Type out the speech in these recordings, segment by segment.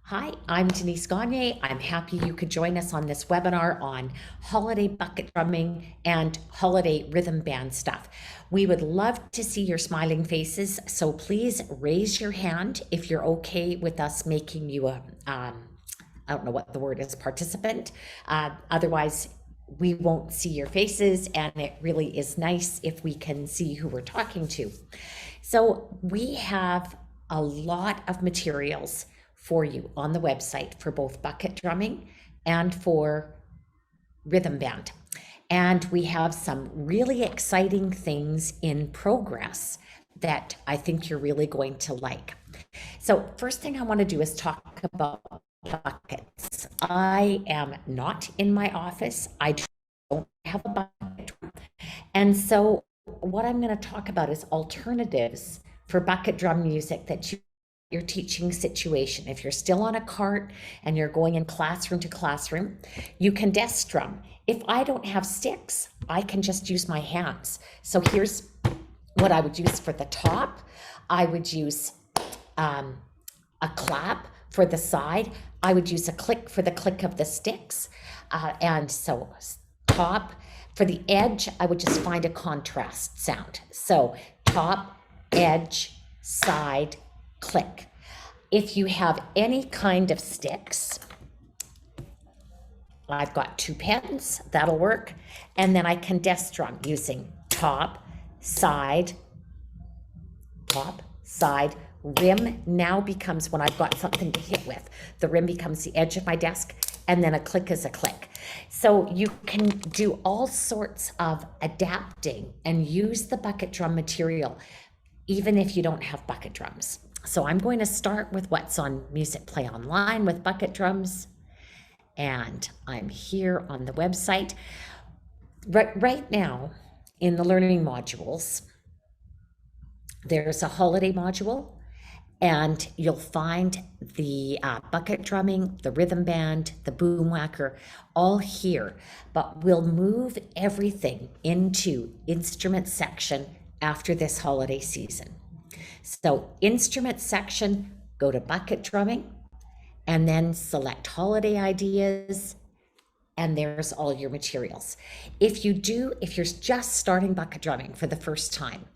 Hi, I'm Denise Gagne. I'm happy you could join us on this webinar on holiday bucket drumming and holiday rhythm band stuff. We would love to see your smiling faces, so please raise your hand if you're okay with us making you a, I don't know what the word is, participant. Otherwise, we won't see your faces, and it really is nice if we can see who we're talking to. So we have a lot of materials for you on the website for both bucket drumming and for rhythm band. And we have some really exciting things in progress that I think you're really going to like. So first thing I want to do is talk about buckets. I am not in my office. I don't have a bucket drum. And so what I'm going to talk about is alternatives for bucket drum music that your teaching situation. If you're still on a cart and you're going in classroom to classroom, you can desk drum. If I don't have sticks, I can just use my hands. So here's what I would use for the top. I would use a clap for the side. I would use a click for the click of the sticks. And so top. For the edge, I would just find a contrast sound. So top, edge, side, click. If you have any kind of sticks, I've got 2 pens, that'll work. And then I can desk drum using top, side, rim now becomes when I've got something to hit with. The rim becomes the edge of my desk, and then a click is a click. So you can do all sorts of adapting and use the bucket drum material, even if you don't have bucket drums. So I'm going to start with what's on Musicplay Online with bucket drums. And I'm here on the website. Right now, in the learning modules, there's a holiday module, and you'll find the bucket drumming, the rhythm band, the boom whacker, all here. But we'll move everything into instrument section after this holiday season. So instrument section, go to bucket drumming, and then select holiday ideas, and there's all your materials. If you're just starting bucket drumming for the first time,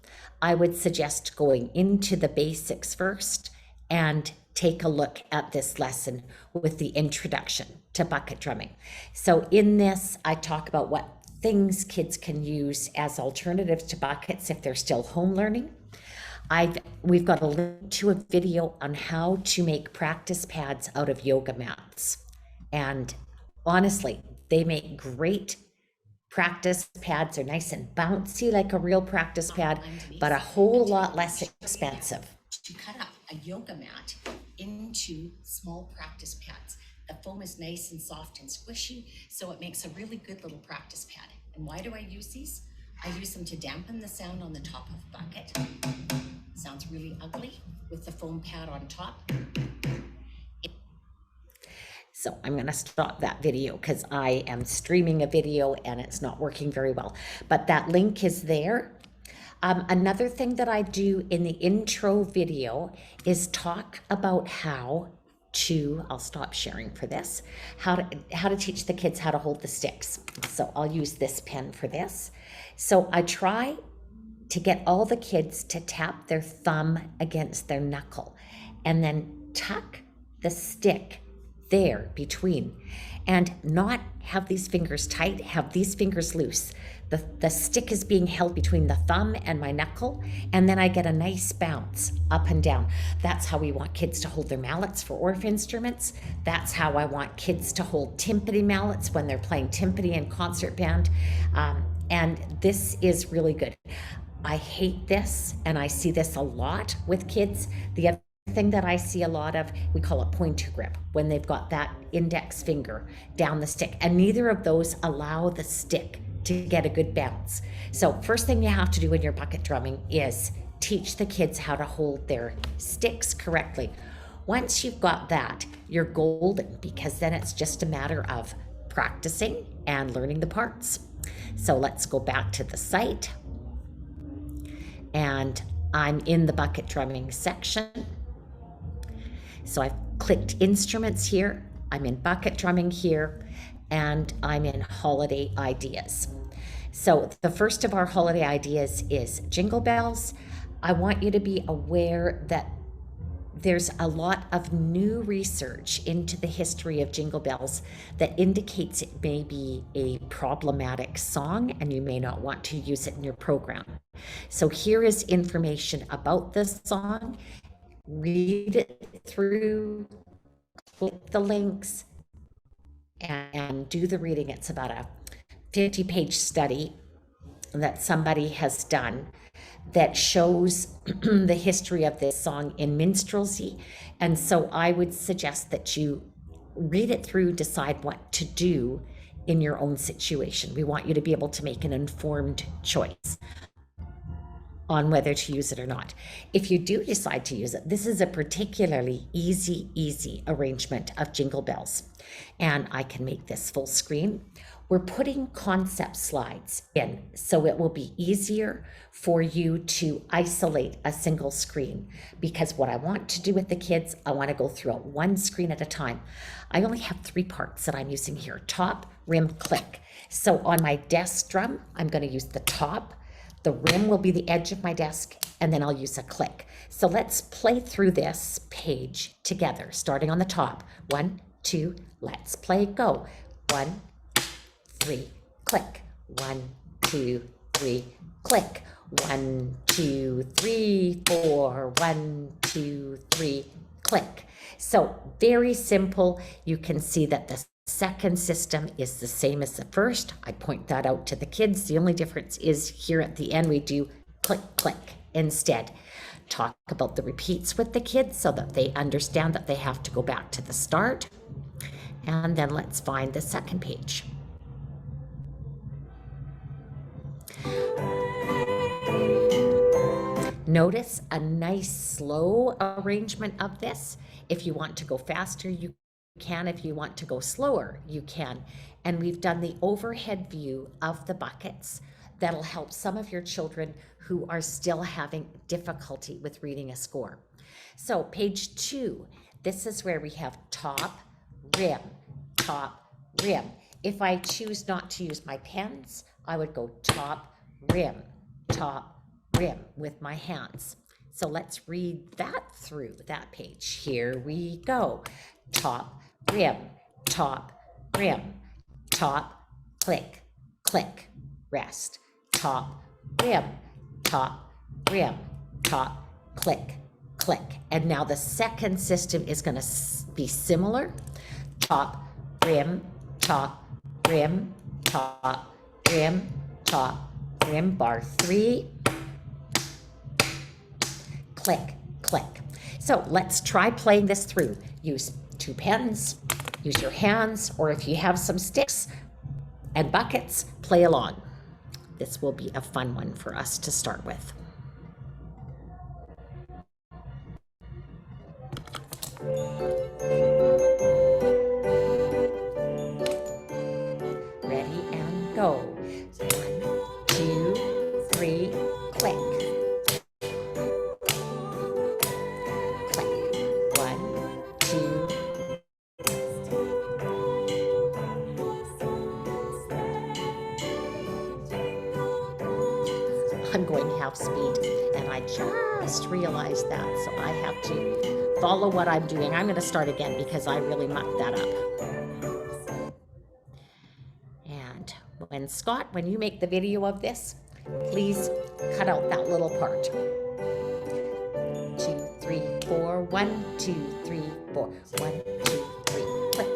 I would suggest going into the basics first and take a look at this lesson with the introduction to bucket drumming. So in this, I talk about what things kids can use as alternatives to buckets if they're still home learning. We've got a link to a video on how to make practice pads out of yoga mats. And honestly, they make great practice pads. Are nice and bouncy like a real practice pad, but a whole lot less expensive. To cut up a yoga mat into small practice pads. The foam is nice and soft and squishy, so it makes a really good little practice pad. And why do I use these? I use them to dampen the sound on the top of a bucket. Sounds really ugly with the foam pad on top. So I'm going to stop that video because I am streaming a video and it's not working very well. But that link is there. Another thing that I do in the intro video is talk about how to, I'll stop sharing for this, how to teach the kids how to hold the sticks. So I'll use this pen for this. So I try to get all the kids to tap their thumb against their knuckle and then tuck the stick there between, and not have these fingers tight, have these fingers loose. The stick is being held between the thumb and my knuckle, and then I get a nice bounce up and down. That's how we want kids to hold their mallets for Orff instruments. That's how I want kids to hold timpani mallets when they're playing timpani in concert band. And this is really good. I hate this, and I see this a lot with kids. The other thing that I see a lot of, we call it pointer grip, when they've got that index finger down the stick, and neither of those allow the stick to get a good bounce. So first thing you have to do in your bucket drumming is teach the kids how to hold their sticks correctly. Once you've got that, you're golden, because then it's just a matter of practicing and learning the parts. So let's go back to the site, and I'm in the bucket drumming section. So I've clicked instruments here, I'm in bucket drumming here, and I'm in holiday ideas. So the first of our holiday ideas is Jingle Bells. I want you to be aware that there's a lot of new research into the history of Jingle Bells that indicates it may be a problematic song and you may not want to use it in your program. So here is information about this song. Read it through, click the links, and do the reading. It's about a 50-page study that somebody has done that shows the history of this song in minstrelsy. And so I would suggest that you read it through, decide what to do in your own situation. We want you to be able to make an informed choice on whether to use it or not. If you do decide to use it, this is a particularly easy arrangement of Jingle Bells. And I can make this full screen. We're putting concept slides in, so it will be easier for you to isolate a single screen, because what I want to do with the kids, I want to go through it one screen at a time. I only have 3 parts that I'm using here: top, rim, click. So on my desk drum, I'm going to use the top. The rim will be the edge of my desk, and then I'll use a click. So let's play through this page together, starting on the top. 1, 2, let's play, go. 1, 3, click. 1, 2, 3, click. 1, 2, 3, 4. 1, 2, 3, click. So very simple. You can see that the second system is the same as the first. I point that out to the kids. The only difference is here at the end we do click, click instead. Talk about the repeats with the kids so that they understand that they have to go back to the start. And then let's find the second page. Notice a nice slow arrangement of this. If you want to go faster, you can. If you want to go slower, you can. And we've done the overhead view of the buckets. That'll help some of your children who are still having difficulty with reading a score. So page 2, this is where we have top, rim, top, rim. If I choose not to use my pens, I would go top, rim with my hands. So let's read that through that page. Here we go. Top, rim, top, click, click, rest. Top, rim, top, click, click. And now the second system is going to be similar. Top, rim, bar 3, click, click. So let's try playing this through. Use 2 pens, use your hands, or if you have some sticks and buckets, play along. This will be a fun one for us to start with. Ready and go. 1, 2, 3, click. I'm going half speed, and I just realized that, so I have to follow what I'm doing. I'm going to start again because I really mucked that up. And when you make the video of this, please cut out that little part. 2, 3, 4, 1, 2, 3, 4, 1, 2, 3, click.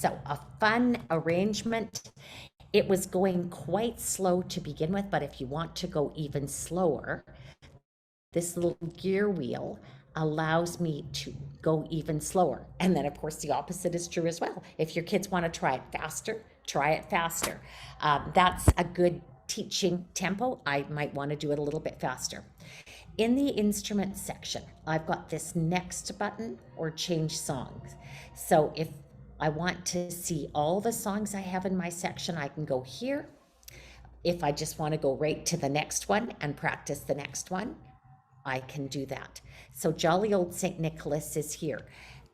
So a fun arrangement. It was going quite slow to begin with, but if you want to go even slower, this little gear wheel allows me to go even slower. And then of course the opposite is true as well. If your kids want to try it faster, try it faster. That's a good teaching tempo. I might want to do it a little bit faster. In the instrument section, I've got this next button or change songs. So if I want to see all the songs I have in my section, I can go here. If I just want to go right to the next one and practice the next one, I can do that. So Jolly Old St. Nicholas is here.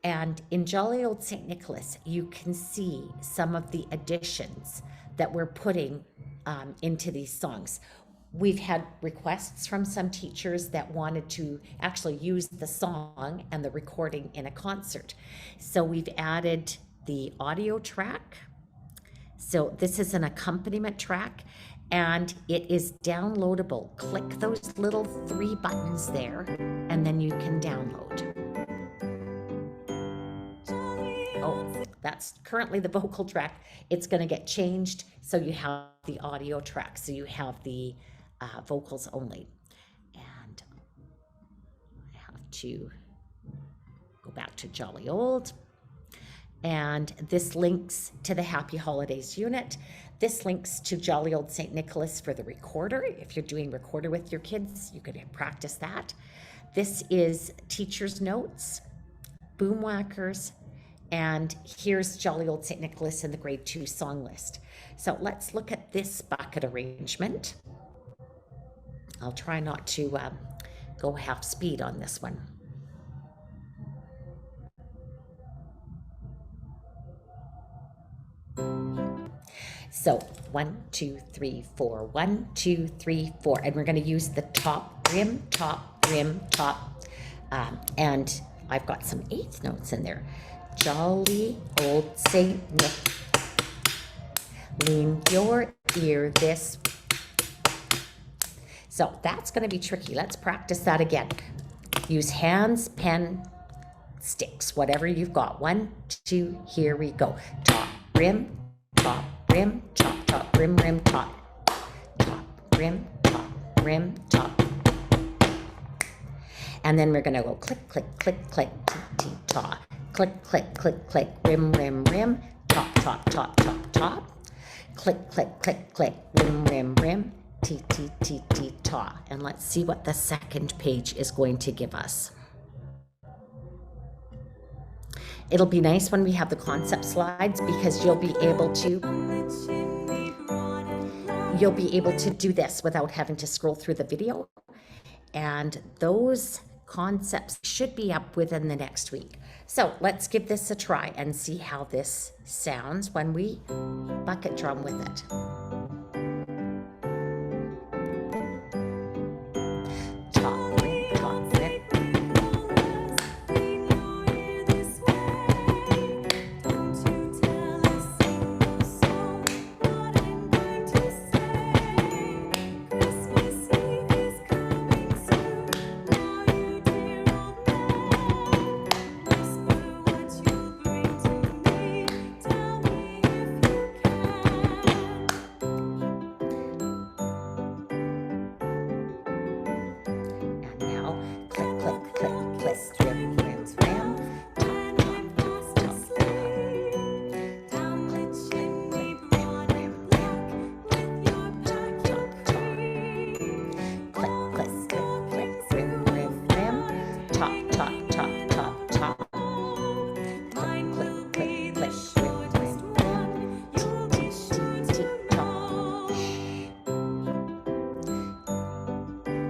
And in Jolly Old St. Nicholas, you can see some of the additions that we're putting into these songs. We've had requests from some teachers that wanted to actually use the song and the recording in a concert. So we've added the audio track. So this is an accompaniment track and it is downloadable. Click those little 3 buttons there and then you can download. Oh, that's currently the vocal track. It's going to get changed so you have the audio track. So you have the vocals only. And I have to go back to Jolly Old. And this links to the Happy Holidays unit. This links to Jolly Old St. Nicholas for the recorder. If you're doing recorder with your kids, you could practice that. This is teacher's notes, boomwhackers, and here's Jolly Old St. Nicholas in the grade 2 song list. So let's look at this bucket arrangement. I'll try not to go half speed on this one. So 1, 2, 3, 4, 1, 2, 3, 4, and we're going to use the top rim, top rim, top, and I've got some 8th notes in there. Jolly Old Saint Nick, lean your ear this. So that's going to be tricky. Let's practice that again. Use hands, pen, sticks, whatever you've got. 1, 2, here we go. Top rim, top rim, top, top, rim, rim, top, top, rim, top. And then we're gonna go click, click, click, click, tee, ta, click, click, click, click, rim, rim, rim, top, top, top, top, top, click, click, click, click, rim, rim, rim, tee, tee, tee, tee, ta. And let's see what the second page is going to give us. It'll be nice when we have the concept slides because you'll be able to do this without having to scroll through the video. And those concepts should be up within the next week. So let's give this a try and see how this sounds when we bucket drum with it.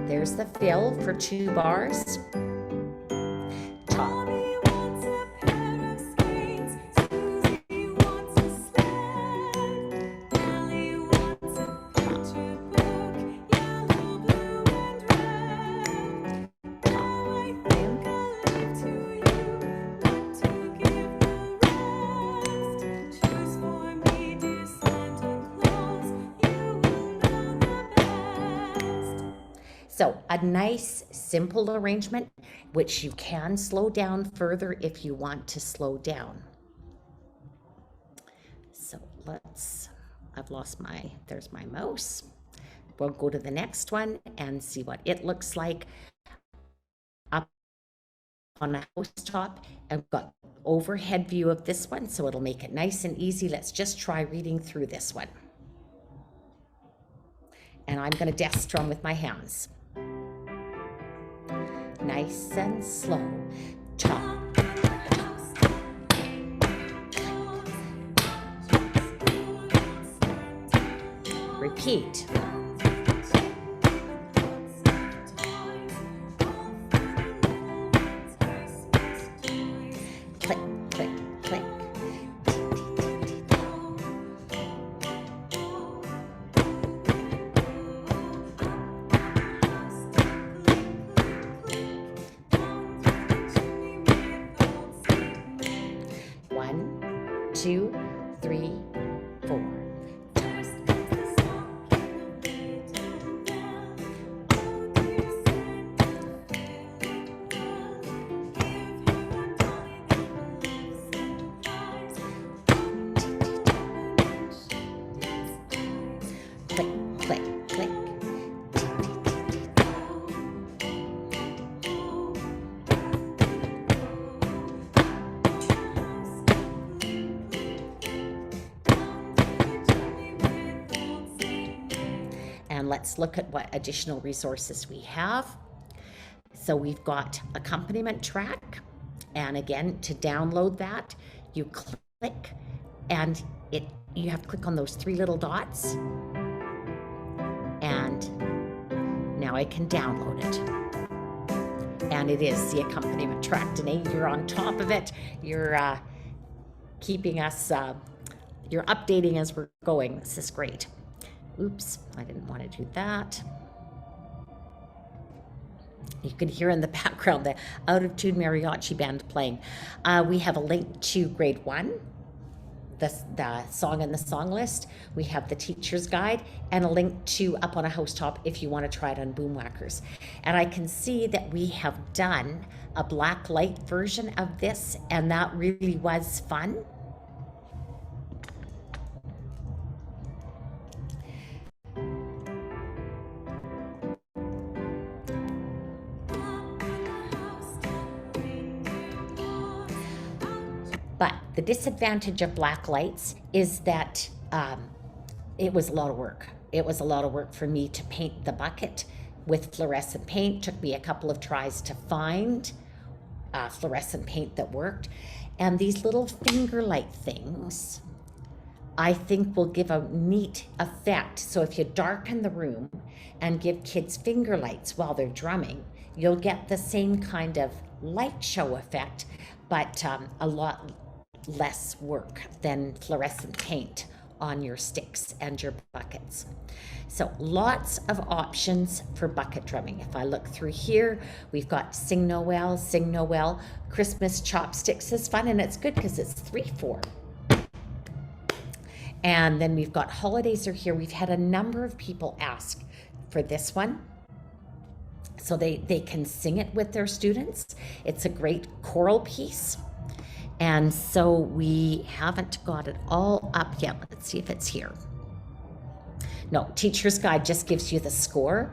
There's the fill for 2 bars. Top. So a nice simple arrangement, which you can slow down further if you want to slow down. So I've lost there's my mouse. We'll go to the next one and see what it looks like up on a house top. I've got overhead view of this one, so it'll make it nice and easy. Let's just try reading through this one. And I'm going to desk drum with my hands. Nice and slow. Chop. Repeat. Click, click, click. One, two, three, four. And let's look at what additional resources we have. So we've got accompaniment track. And again, to download that, you click and you have to click on those three little dots. And now I can download it. And it is the accompaniment track. Danae, you're on top of it. You're keeping us, you're updating as we're going. This is great. Oops, I didn't want to do that. You can hear in the background the out-of-tune mariachi band playing. We have a link to grade 1, the song and the song list. We have the teacher's guide and a link to Up on a Housetop if you want to try it on Boomwhackers. And I can see that we have done a Blacklight version of this, and that really was fun. But the disadvantage of Blacklights is that it was a lot of work. It was a lot of work for me to paint the bucket with fluorescent paint. Took me a couple of tries to find fluorescent paint that worked. And these little finger light things, I think, will give a neat effect. So if you darken the room and give kids finger lights while they're drumming, you'll get the same kind of light show effect, but a lot less work than fluorescent paint on your sticks and your buckets. So lots of options for bucket drumming. If I look through here, we've got Sing Noel, Christmas Chopsticks is fun, and it's good because it's 3/4. And then we've got Holidays Are Here. We've had a number of people ask for this one, so they can sing it with their students. It's a great choral piece. And so we haven't got it all up yet. Let's see if it's here. No, Teacher's Guide just gives you the score.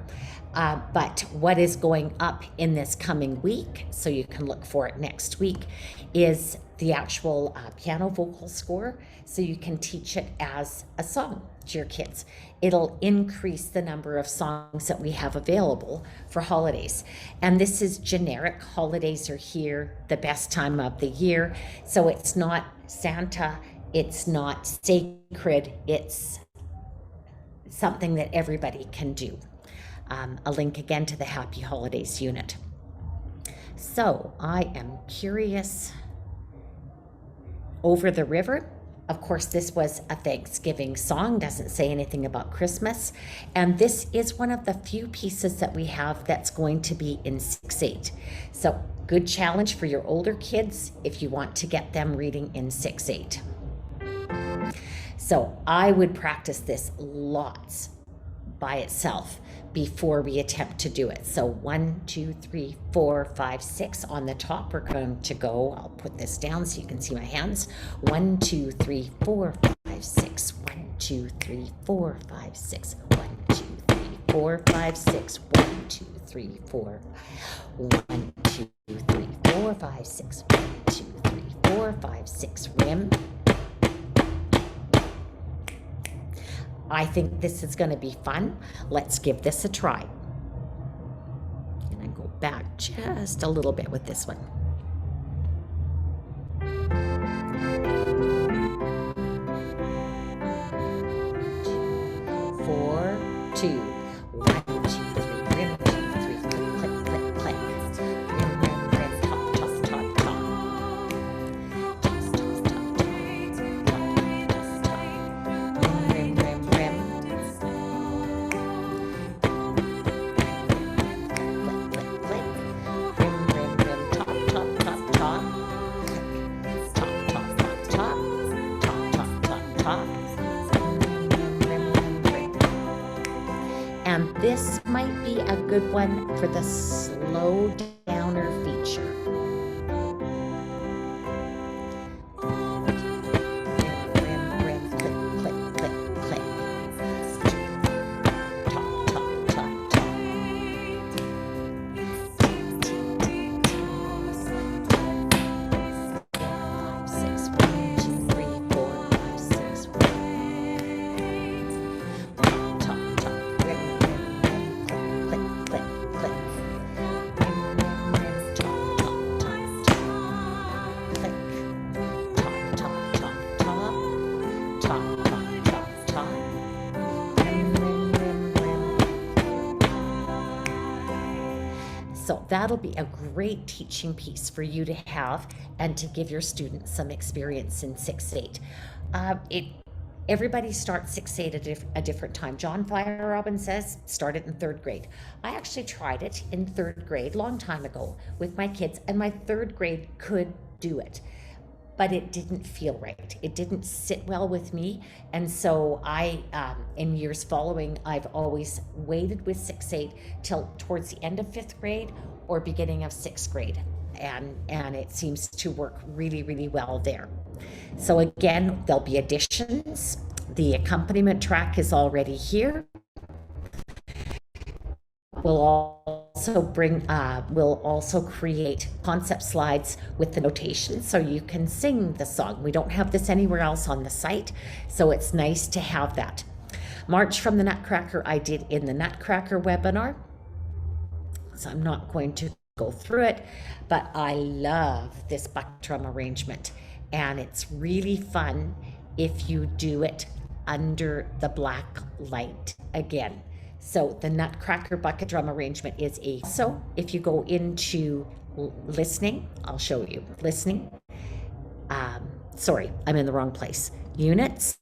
But what is going up in this coming week, so you can look for it next week, is the actual piano vocal score, so you can teach it as a song to your kids. It'll increase the number of songs that we have available for holidays. And this is generic. Holidays are here, the best time of the year. So it's not Santa, it's not sacred, it's something that everybody can do. A link again to the Happy Holidays unit. So I am curious. Over the River, of course, this was a Thanksgiving song, doesn't say anything about Christmas. And this is one of the few pieces that we have that's going to be in 6/8. So good challenge for your older kids if you want to get them reading in 6/8. So I would practice this lots by itself before we attempt to do it. So 1, 2, 3, 4, 5, 6 on the top. We're going to go, I'll put this down so you can see my hands. 1, 2, 3, 4, 5, 5, 6. 1, 2, 3, 4, 5, 6. 1, 2, 3, 4, 5, 6. 1, 2, 3, 4. 1, 2, 3, 4, 5, 6. 1, 2, 3, 4, 5, 6. Rim. I think this is going to be fun. Let's give this a try. And I go back just a little bit with this one. 4, 2, 1, 2, 3, rim, 2, 3, click, click, click, click. Rim, rim, rim, top, top, top, top. Toss, toss, top, top. Top, toss, top. Rim, rim, rim, rim. Click, click, click. Rim, rim, rim, top, top, top, top. Click. Top, top, top, top. Top, top, top, top. And this might be a good one for the slow downer feature. Rim, rim, click, click, click, click. Top, top, top, top. 5, 6, 1, 2, 3, 4, 5, 6, 1. Top, top, rim, rim, click, click, click. Rim, rim, rim, top, top, top, top. Click. Top, top, top, top. Top, top, top, top. Rim, rim, rim, rim. So that'll be a great teaching piece for you to have and to give your students some experience in 6/8. Everybody starts 6/8 at a different time. John Fire says start it in 3rd grade. I actually tried it in 3rd grade long time ago with my kids, and my 3rd grade could do it, but it didn't feel right. It didn't sit well with me, and so in years following, I've always waited with 6/8 till towards the end of 5th grade or beginning of 6th grade, and it seems to work really, really well there. So again, there'll be additions. The accompaniment track is already here. We'll also create concept slides with the notation so you can sing the song. We don't have this anywhere else on the site, so it's nice to have that. March from the Nutcracker I did in the Nutcracker webinar, so I'm not going to go through it, but I love this buck drum arrangement, and it's really fun if you do it under the black light again. So the Nutcracker bucket drum arrangement is so if you go into listening, I'll show you listening. Sorry, I'm in the wrong place. Units,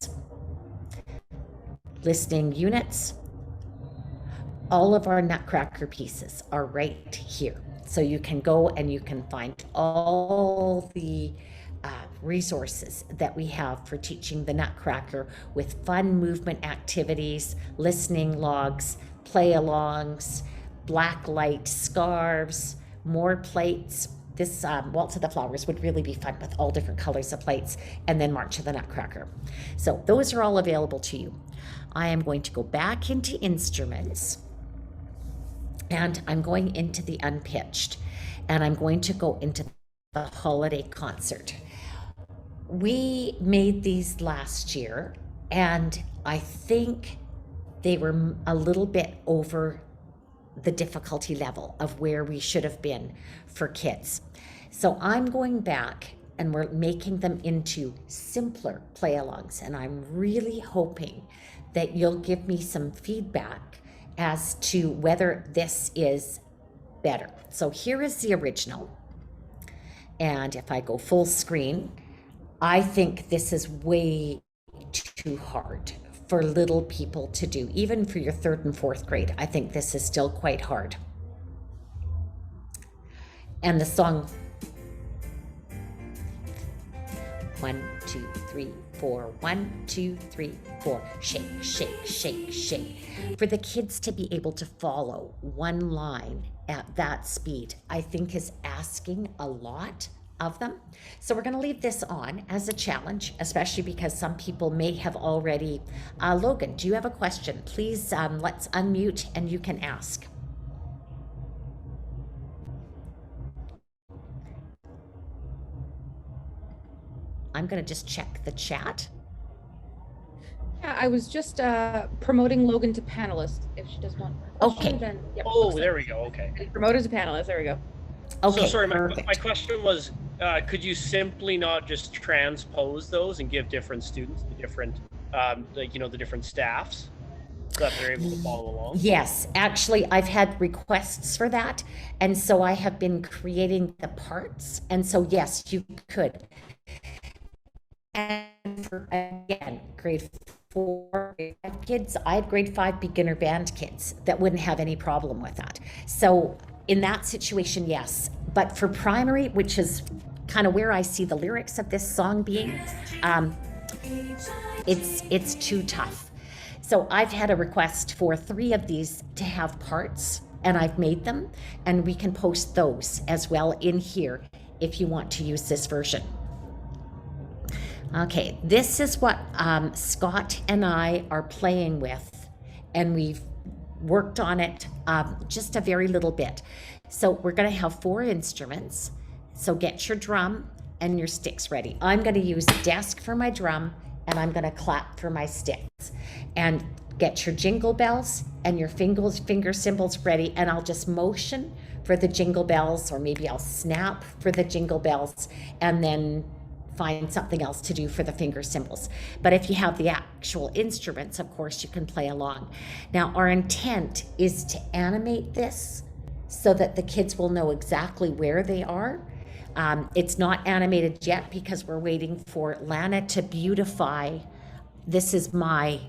listening units. All of our Nutcracker pieces are right here. So you can go and you can find all the resources that we have for teaching the Nutcracker with fun movement activities, listening logs, play-alongs, blacklight scarves, more plates. This Waltz of the Flowers would really be fun with all different colors of plates, and then March of the Nutcracker. So those are all available to you. I am going to go back into instruments, and I'm going into the unpitched, and I'm going to go into the holiday concert. We made these last year, and I think they were a little bit over the difficulty level of where we should have been for kids. So I'm going back and we're making them into simpler play-alongs, and I'm really hoping that you'll give me some feedback as to whether this is better. So here is the original, and if I go full screen, I think this is way too hard for little people to do. Even for your 3rd and 4th grade, I think this is still quite hard. And the song 1, 2, 3, 4, 1, 2, 3, 4, shake, shake, shake, shake. For the kids to be able to follow one line at that speed, I think is asking a lot of them. So we're going to leave this on as a challenge, especially because some people may have already. Logan, do you have a question? Please, let's unmute and you can ask. I'm going to just check the chat. Yeah, I was just promoting Logan to panelist. If she does want her question, then yep, there we go. Okay. Promote as a panelist. There we go. Okay. So sorry, my question was, could you simply not just transpose those and give different students the different, the different staffs, so that they're able to follow along? Yes, actually, I've had requests for that, and so I have been creating the parts, and so yes, you could. And for, again, grade 4, grade 5 kids, I had grade 5 beginner band kids that wouldn't have any problem with that. So in that situation, yes. But for primary, which is kind of where I see the lyrics of this song being, it's too tough. So I've had a request for 3 of these to have parts, and I've made them, and we can post those as well in here if you want to use this version. Okay, this is what Scott and I are playing with, and we've worked on it just a very little bit. So we're going to have 4 instruments. So get your drum and your sticks ready. I'm going to use desk for my drum, and I'm going to clap for my sticks. And get your jingle bells and your finger cymbals ready, and I'll just motion for the jingle bells, or maybe I'll snap for the jingle bells, and then find something else to do for the finger cymbals. But if you have the actual instruments, of course, you can play along. Now, our intent is to animate this so that the kids will know exactly where they are. It's not animated yet because we're waiting for Lana to beautify. This is my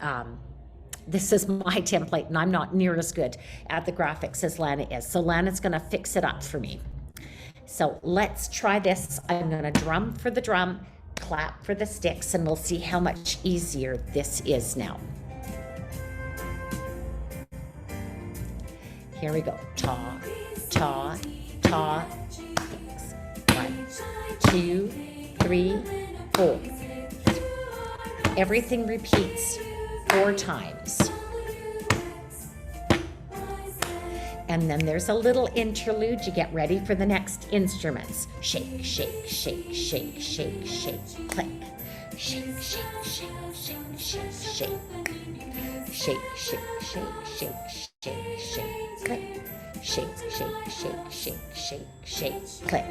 template, and I'm not near as good at the graphics as Lana is. So Lana's gonna fix it up for me. So let's try this. I'm gonna drum for the drum, clap for the sticks, and we'll see how much easier this is now. Here we go. Ta, ta, ta, sticks. 1, 2, 3, 4. Everything repeats 4 times. And then there's a little interlude. You get ready for the next instruments. Shake, shake, shake, shake, shake, shake, click. Shake, shake, shake, shake, shake, shake. Shake, shake, shake, shake, shake, shake, click. Shake, shake, shake, shake, shake, shake, click.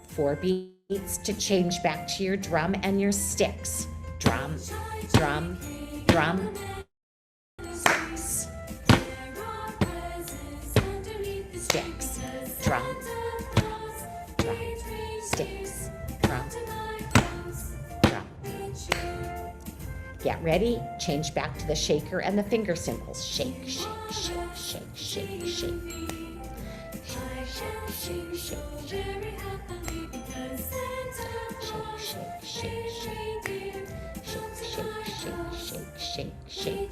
4 beats to change back to your drum and your sticks. Drum, drum, drum, sticks. Sticks, drum, drum, sticks, drum, drum. Get ready, change back to the shaker and the finger cymbals. Shake, shake, shake, shake, shake, shake. Shake, shake, shake, shake, shake. Shake, shake, shake, shake. Shake, shake, shake, shake, shake, shake.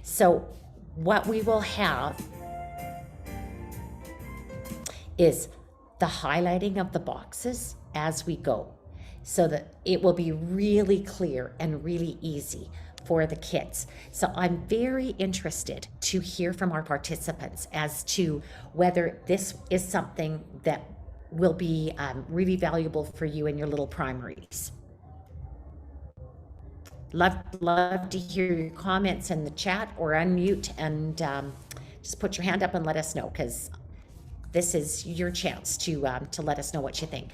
So what we will have is the highlighting of the boxes as we go, so that it will be really clear and really easy for the kids. So I'm very interested to hear from our participants as to whether this is something that will be really valuable for you in your little primaries. Love to hear your comments in the chat, or unmute and just put your hand up and let us know, because this is your chance to let us know what you think.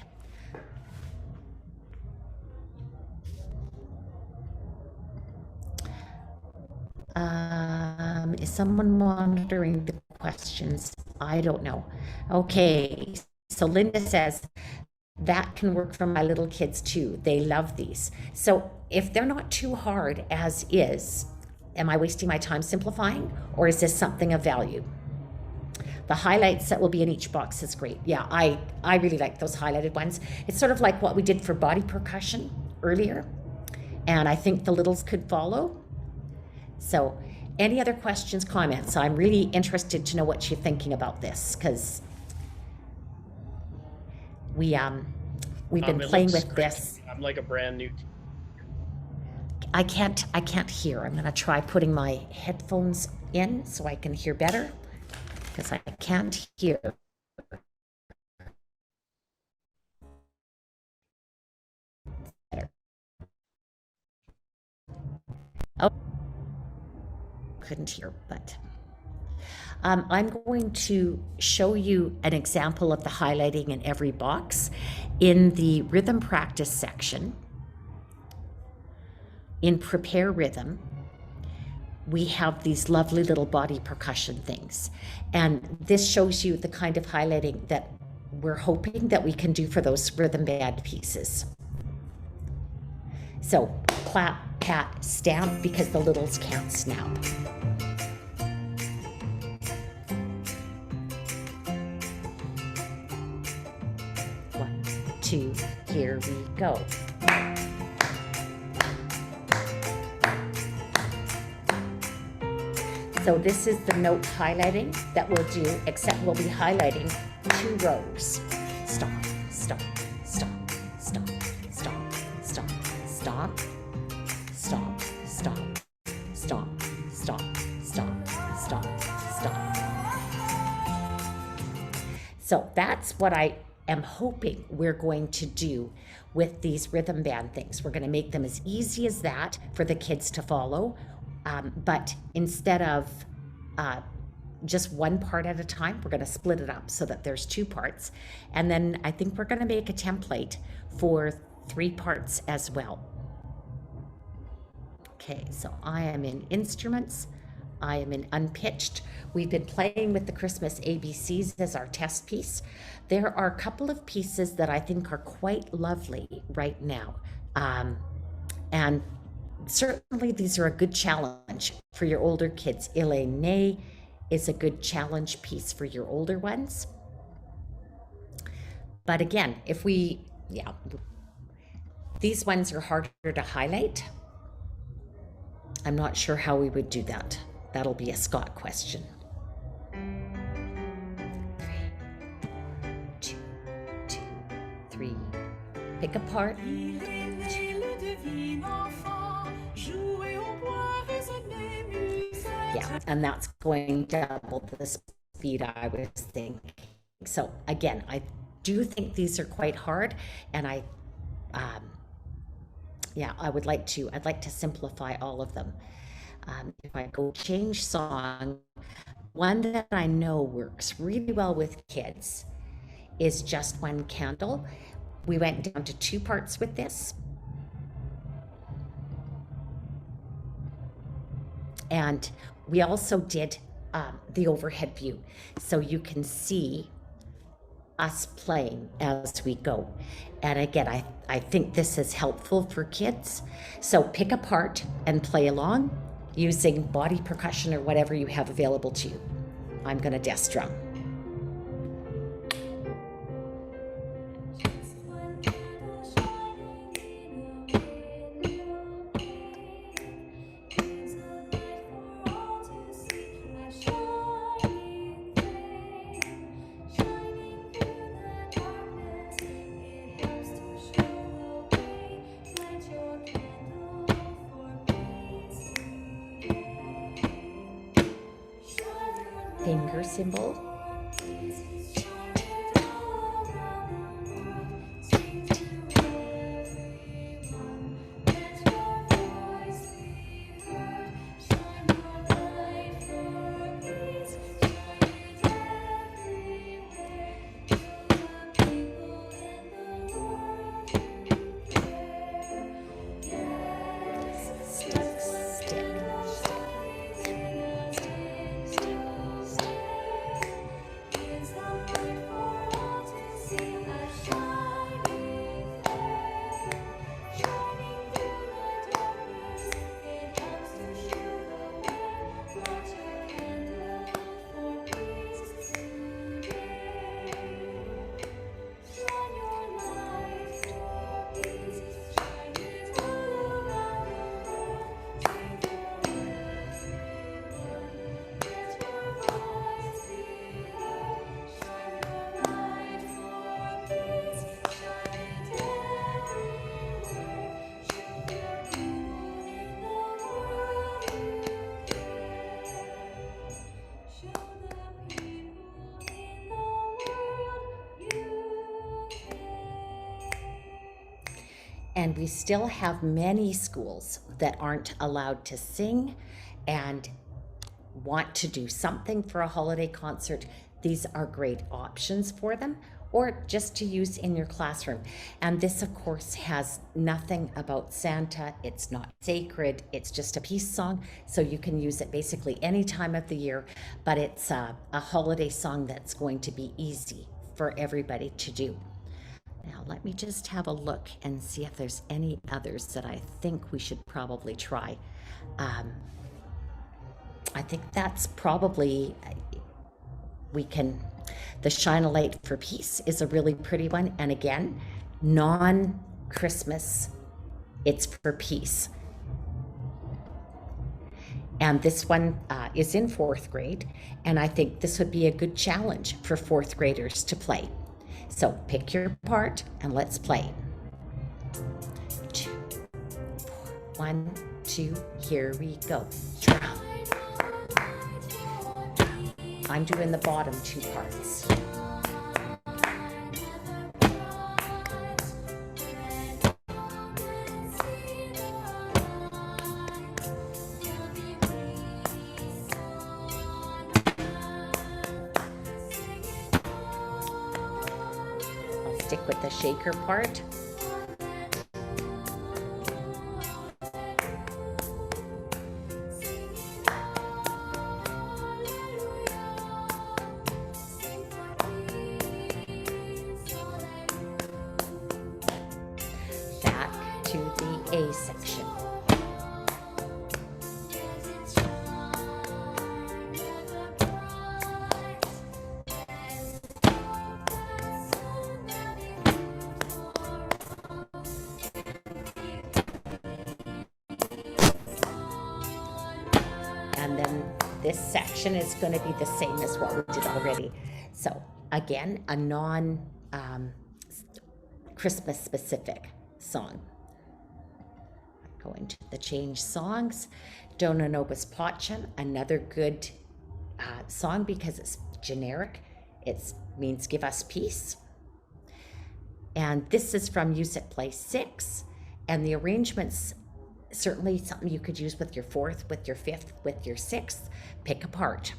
Is someone monitoring the questions? I don't know. Okay, so Linda says, that can work for my little kids too. They love these. So if they're not too hard as is, am I wasting my time simplifying, or is this something of value? The highlights that will be in each box is great. Yeah, I really like those highlighted ones. It's sort of like what we did for body percussion earlier, and I think the littles could follow. So any other questions, comments? I'm really interested to know what you're thinking about this, because we've been It playing looks with great. this. I'm like a brand new. I can't hear. I'm gonna try putting my headphones in so I can hear better, because I can't hear. Better. Oh, couldn't hear, but I'm going to show you an example of the highlighting in every box in the rhythm practice section. In Prepare Rhythm, we have these lovely little body percussion things. And this shows you the kind of highlighting that we're hoping that we can do for those rhythm band pieces. So clap, pat, stamp, because the littles can't snap. One, two, here we go. So this is the note highlighting that we'll do, except we'll be highlighting 2 rows. Stop, stop, stop, stop, stop, stop, stop, stop, stop, stop, stop, stop, stop, stop. So that's what I am hoping we're going to do with these rhythm band things. We're going to make them as easy as that for the kids to follow. But instead of just one part at a time, we're going to split it up so that there's 2 parts. And then I think we're going to make a template for 3 parts as well. Okay, so I am in instruments. I am in unpitched. We've been playing with the Christmas ABCs as our test piece. There are a couple of pieces that I think are quite lovely right now. And certainly these are a good challenge for your older kids. Elene is a good challenge piece for your older ones. But again, if we, these ones are harder to highlight. I'm not sure how we would do that. That'll be a Scott question. 3, 2, 2, 3. Pick apart. Yeah, and that's going double the speed I was thinking. So again, I do think these are quite hard, and I'd like to simplify all of them. If I go change song, one that I know works really well with kids is Just One Candle. We went down to 2 parts with this. And we also did the overhead view, so you can see us playing as we go. And again, I think this is helpful for kids. So pick a part and play along using body percussion or whatever you have available to you. I'm going to desk drum. Finger symbol. And we still have many schools that aren't allowed to sing and want to do something for a holiday concert. These are great options for them, or just to use in your classroom. And this, of course, has nothing about Santa. It's not sacred. It's just a peace song. So you can use it basically any time of the year, but it's a holiday song that's going to be easy for everybody to do. Now, let me just have a look and see if there's any others that I think we should probably try. I think that's probably, the Shine a Light for Peace is a really pretty one. And again, non-Christmas, it's for peace. And this one is in 4th grade. And I think this would be a good challenge for 4th graders to play. So pick your part and let's play. 2, 4, 1, 2, here we go. Drum. I'm doing the bottom 2 parts. I'll stick with the shaker part. To the A section. And then this section is going to be the same as what we did already. So again, a non Christmas specific song. Going to the change songs. Dona Nobis Pacem, another good song because it's generic. It means give us peace. And this is from Musicplay 6. And the arrangements, certainly something you could use with your 4th, with your 5th, with your 6th. Pick a part.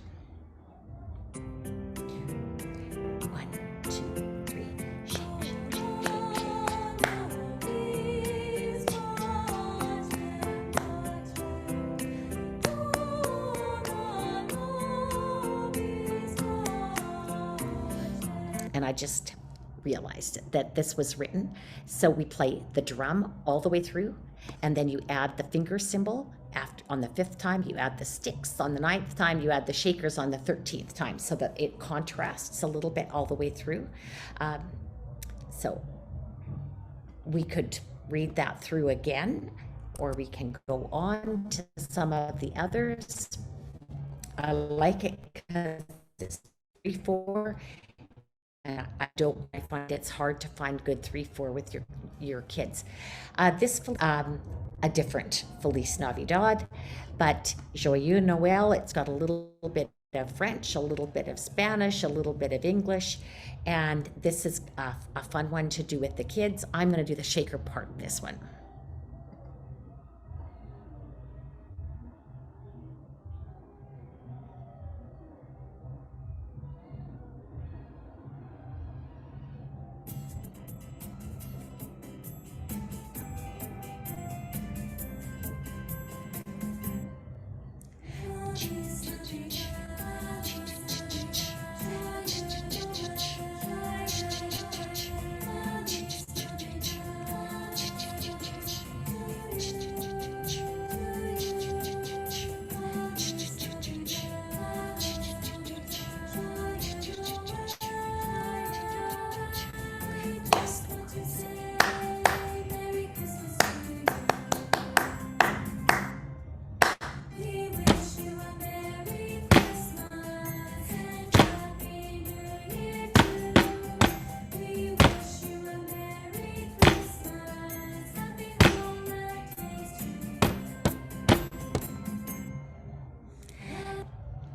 1, 2, 3, shake, shake, shake, shake, shake. And I just realized that this was written. So we play the drum all the way through, and then you add the finger cymbal on the 5th time, you add the sticks on the 9th time, you add the shakers on the 13th time, so that it contrasts a little bit all the way through. So we could read that through again, or we can go on to some of the others. I like it because it's 3/4. And I find it's hard to find good 3/4 with your kids. This a different Feliz Navidad, but Joyeux Noël. It's got a little bit of French, a little bit of Spanish, a little bit of English, and this is a fun one to do with the kids. I'm going to do the shaker part in this one.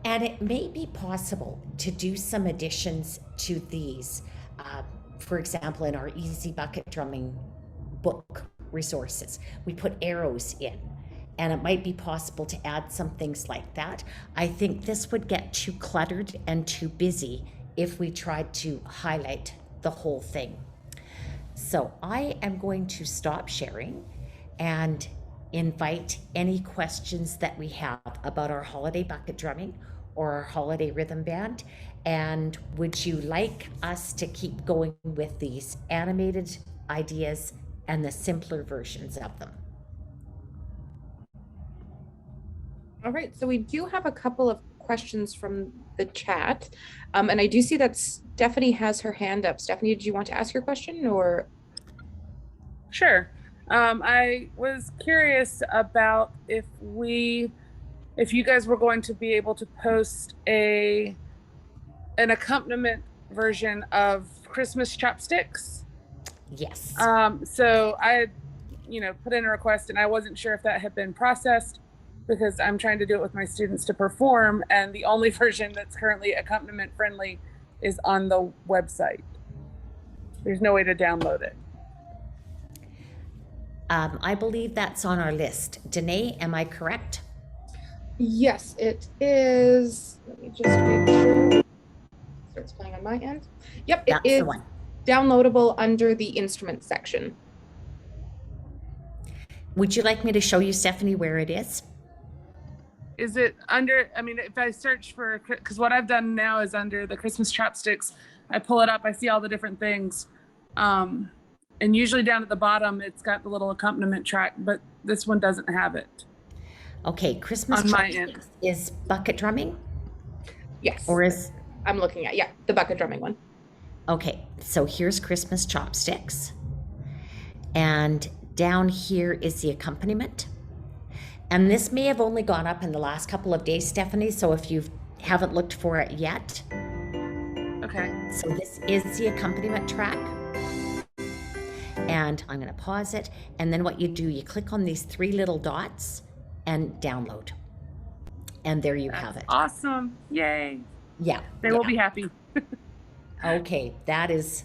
And it may be possible to do some additions to these. For example, in our Easy Bucket Drumming book, resources. We put arrows in, and it might be possible to add some things like that. I think this would get too cluttered and too busy if we tried to highlight the whole thing. So I am going to stop sharing and invite any questions that we have about our holiday bucket drumming or our holiday rhythm band. And would you like us to keep going with these animated ideas and the simpler versions of them? All right, so we do have a couple of questions from the chat. And I do see that Stephanie has her hand up. Stephanie, did you want to ask your question or? Sure. I was curious about if you guys were going to be able to post an accompaniment version of Christmas Chopsticks. Yes. So I, put in a request, and I wasn't sure if that had been processed, because I'm trying to do it with my students to perform, and the only version that's currently accompaniment friendly is on the website. There's no way to download it. I believe that's on our list. Danae, am I correct? Yes, it is. Let me just make sure it starts playing on my end. Yep, That's it is the one. downloadable under the instrument section. Would you like me to show you, Stephanie, where it is? Is it under, if I search for, because what I've done now is under the Christmas Chopsticks, I pull it up, I see all the different things. And usually down at the bottom, it's got the little accompaniment track, but this one doesn't have it. Okay, Christmas On my Chopsticks is bucket drumming? Yes. Or is, I'm looking at, the bucket drumming one. okay, so here's Christmas Chopsticks. And down here is the accompaniment. And this may have only gone up in the last couple of days, Stephanie, so if you haven't looked for it yet. Okay. So this is the accompaniment track. And I'm going to pause it. And then what you do, you click on these three little dots and download. And there you have it. Awesome. Yay. Yeah. They will be happy. Okay, that is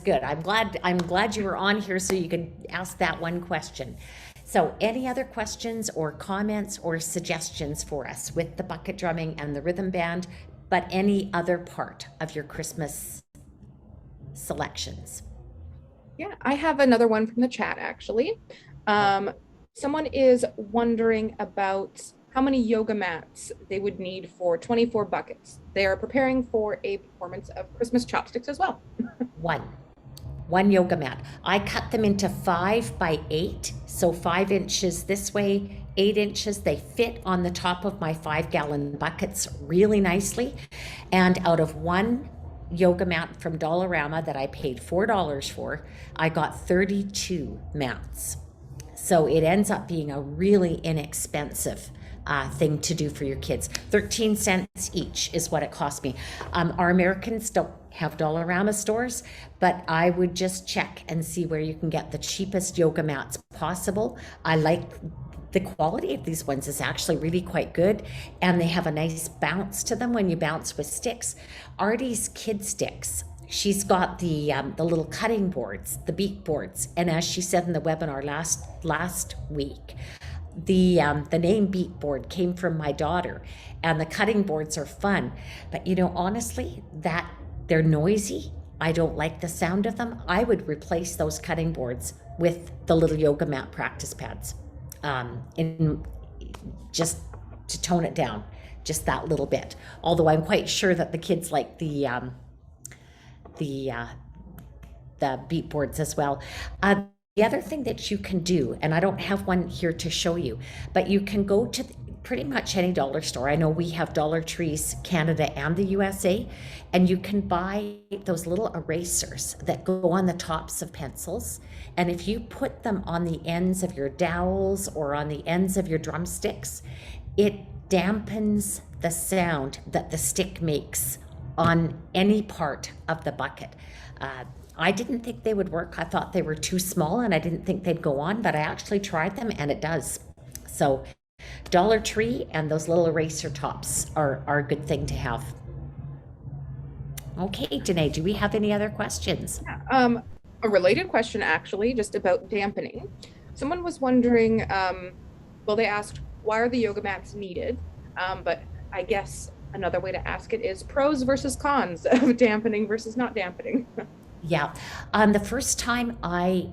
good. I'm glad you were on here so you could ask that one question. So any other questions or comments or suggestions for us with the bucket drumming and the rhythm band, but any other part of your Christmas selections? Yeah, I have another one from the chat, actually. Someone is wondering about how many yoga mats they would need for 24 buckets. They are preparing for a performance of Christmas Chopsticks as well. One yoga mat. I cut them into 5 by 8, so 5 inches this way, 8 inches. They fit on the top of my 5-gallon buckets really nicely. And out of one yoga mat from Dollarama that I paid $4 for, I got 32 mats. So it ends up being a really inexpensive thing to do for your kids. 13 cents each is what it cost me. Our Americans don't have Dollarama stores, but I would just check and see where you can get the cheapest yoga mats possible. I like the quality of these ones is actually really quite good, and they have a nice bounce to them when you bounce with sticks. Artie's kid sticks, she's got the little cutting boards, the beat boards, and as she said in the webinar last week, the name beat board came from my daughter, and the cutting boards are fun, but honestly, that they're noisy. I don't like the sound of them. I would replace those cutting boards with the little yoga mat practice pads, in just to tone it down just that little bit. Although I'm quite sure that the kids like the beat boards as well. The other thing that you can do, and I don't have one here to show you, but you can go to pretty much any dollar store. I know we have Dollar Trees Canada and the USA, and you can buy those little erasers that go on the tops of pencils. And if you put them on the ends of your dowels or on the ends of your drumsticks, it dampens the sound that the stick makes on any part of the bucket. I didn't think they would work. I thought they were too small and I didn't think they'd go on, but I actually tried them and it does. So Dollar Tree and those little eraser tops are a good thing to have. Okay, Danae, do we have any other questions? A related question, actually, just about dampening. Someone was wondering, well, they asked, why are the yoga mats needed? But I guess another way to ask it is pros versus cons of dampening versus not dampening. Yeah. The first time I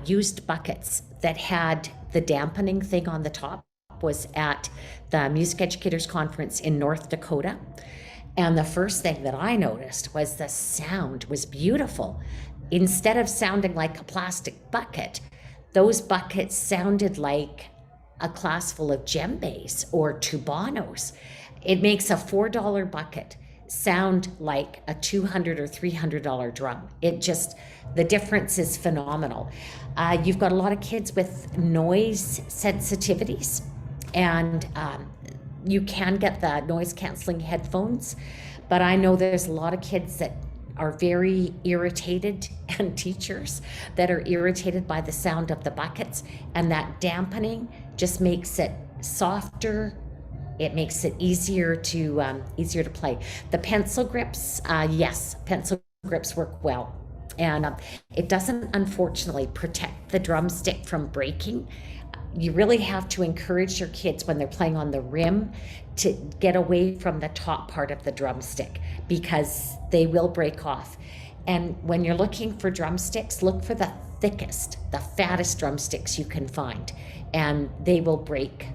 used buckets that had the dampening thing on the top was at the Music Educators Conference in North Dakota. And the first thing that I noticed was the sound was beautiful. Instead of sounding like a plastic bucket, those buckets sounded like a class full of djembes or tubanos. It makes a $4 bucket sound like a $200 or $300 drum. It just, the difference is phenomenal. You've got a lot of kids with noise sensitivities, and you can get the noise canceling headphones, but I know there's a lot of kids that are very irritated, and teachers that are irritated by the sound of the buckets, and that dampening just makes it softer. It makes it easier to play. The pencil grips, yes, pencil grips work well, and it doesn't unfortunately protect the drumstick from breaking. You really have to encourage your kids when they're playing on the rim to get away from the top part of the drumstick, because they will break off. And when you're looking for drumsticks, look for the thickest, the fattest drumsticks you can find, and they will break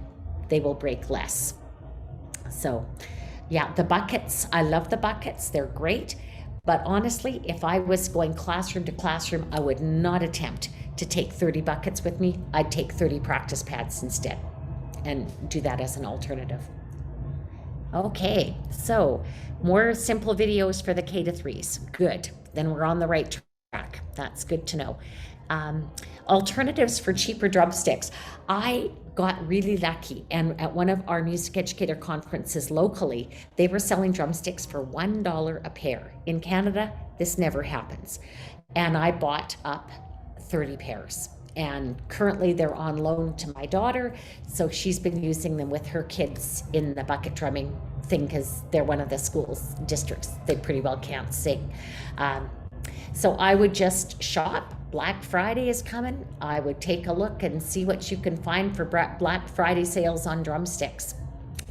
less. So yeah, the buckets, I love the buckets, they're great. But honestly, if I was going classroom to classroom, I would not attempt to take 30 buckets with me. I'd take 30 practice pads instead and do that as an alternative. Okay, so more simple videos for the K to 3s. Good, then we're on the right track. That's good to know. Alternatives for cheaper drumsticks. I got really lucky, and at one of our music educator conferences locally, they were selling drumsticks for $1 a pair. In Canada, this never happens. And I bought up 30 pairs. And currently they're on loan to my daughter, so she's been using them with her kids in the bucket drumming thing, because they're one of the schools districts. They pretty well can't sing. So I would just shop. Black Friday is coming. I would take a look and see what you can find for Black Friday sales on drumsticks.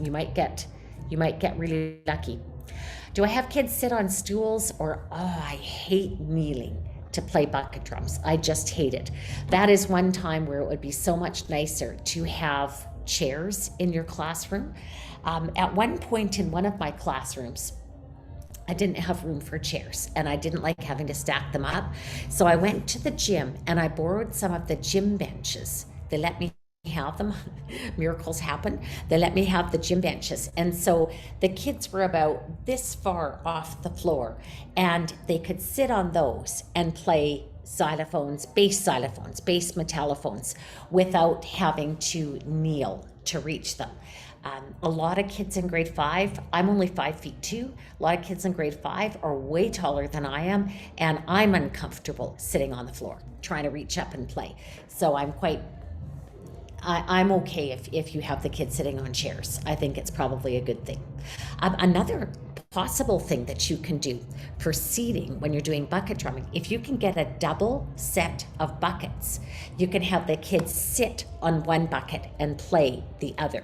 You might get really lucky. Do I have kids sit on stools? Or, oh, I hate kneeling to play bucket drums. I just hate it. That is one time where it would be so much nicer to have chairs in your classroom. At one point in one of my classrooms, I didn't have room for chairs, and I didn't like having to stack them up. So I went to the gym and I borrowed some of the gym benches. They let me have them. Miracles happen. They let me have the gym benches. And so the kids were about this far off the floor, and they could sit on those and play xylophones, bass metallophones, without having to kneel to reach them. A lot of kids in grade 5, I'm only 5'2". A lot of kids in grade 5 are way taller than I am, and I'm uncomfortable sitting on the floor trying to reach up and play. So I'm okay if you have the kids sitting on chairs. I think it's probably a good thing. Another possible thing that you can do for seating when you're doing bucket drumming, if you can get a double set of buckets, you can have the kids sit on one bucket and play the other.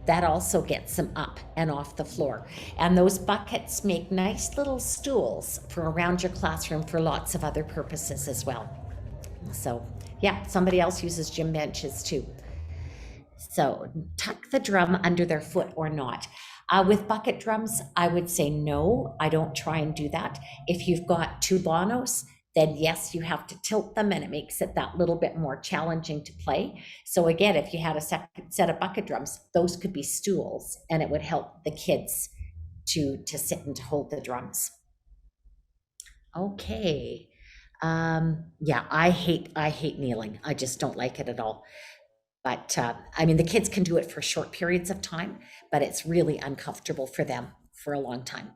That also gets them up and off the floor. And those buckets make nice little stools for around your classroom for lots of other purposes as well. So yeah, somebody else uses gym benches too. So tuck the drum under their foot or not. With bucket drums, I would say no, I don't try and do that. If you've got tubanos, then yes, you have to tilt them, and it makes it that little bit more challenging to play. So again, if you had a second set of bucket drums, those could be stools, and it would help the kids to sit and to hold the drums. Okay. Yeah, I hate kneeling. I just don't like it at all. But I mean, the kids can do it for short periods of time, but it's really uncomfortable for them for a long time.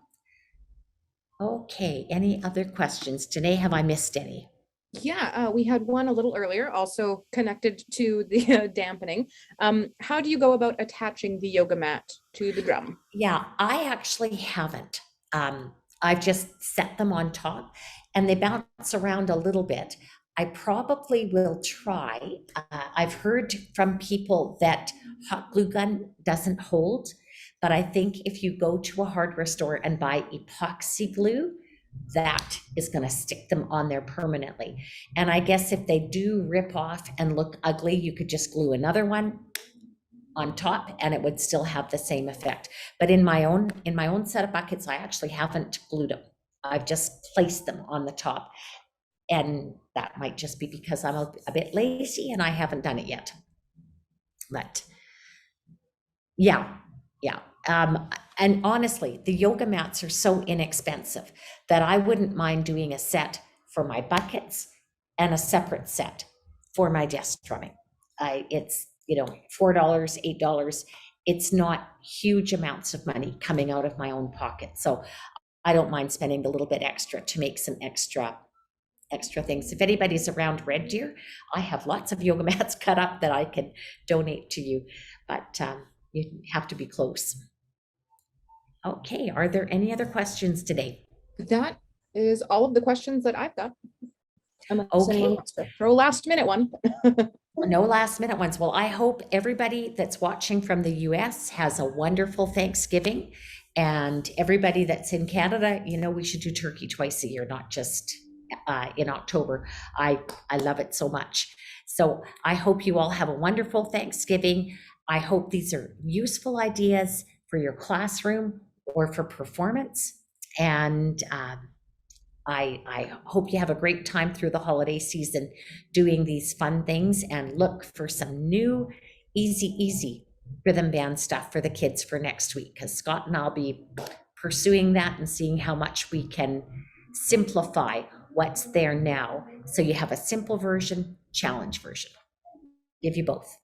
Okay, any other questions? Danae, have I missed any? Yeah, we had one a little earlier, also connected to the dampening. How do you go about attaching the yoga mat to the drum? Yeah, I actually haven't. I've just set them on top, and they bounce around a little bit. I probably will try. I've heard from people that hot glue gun doesn't hold, but I think if you go to a hardware store and buy epoxy glue, that is going to stick them on there permanently. And I guess if they do rip off and look ugly, you could just glue another one on top and it would still have the same effect. But in my own set of buckets, I actually haven't glued them. I've just placed them on the top. And that might just be because I'm a bit lazy and I haven't done it yet. But yeah. And honestly, the yoga mats are so inexpensive that I wouldn't mind doing a set for my buckets and a separate set for my desk drumming. It's, $4, $8. It's not huge amounts of money coming out of my own pocket. So I don't mind spending a little bit extra to make some extra things. If anybody's around Red Deer, I have lots of yoga mats cut up that I can donate to you, but you have to be close. Okay, are there any other questions today? That is all of the questions that I've got. Unless Okay. anyone wants to throw a last minute one. No last minute ones. Well, I hope everybody that's watching from the US has a wonderful Thanksgiving, and everybody that's in Canada, we should do turkey twice a year, not just in October. I love it so much. So I hope you all have a wonderful Thanksgiving. I hope these are useful ideas for your classroom or for performance. And I hope you have a great time through the holiday season doing these fun things, and look for some new easy rhythm band stuff for the kids for next week, because Scott and I'll be pursuing that and seeing how much we can simplify what's there now. So you have a simple version, challenge version. Give you both.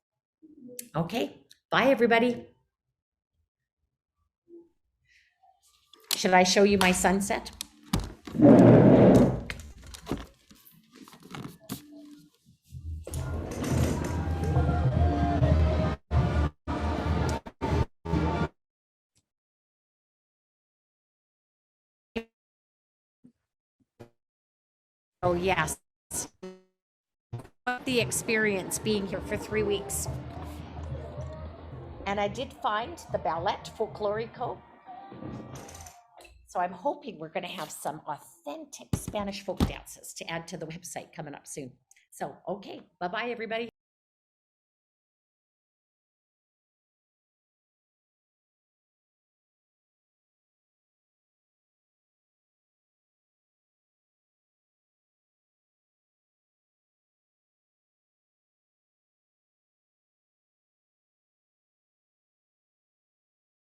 Okay, bye everybody. Should I show you my sunset? Oh yes, the experience being here for 3 weeks. And I did find the Ballet Folklorico. So I'm hoping we're going to have some authentic Spanish folk dances to add to the website coming up soon. So, okay, bye-bye everybody.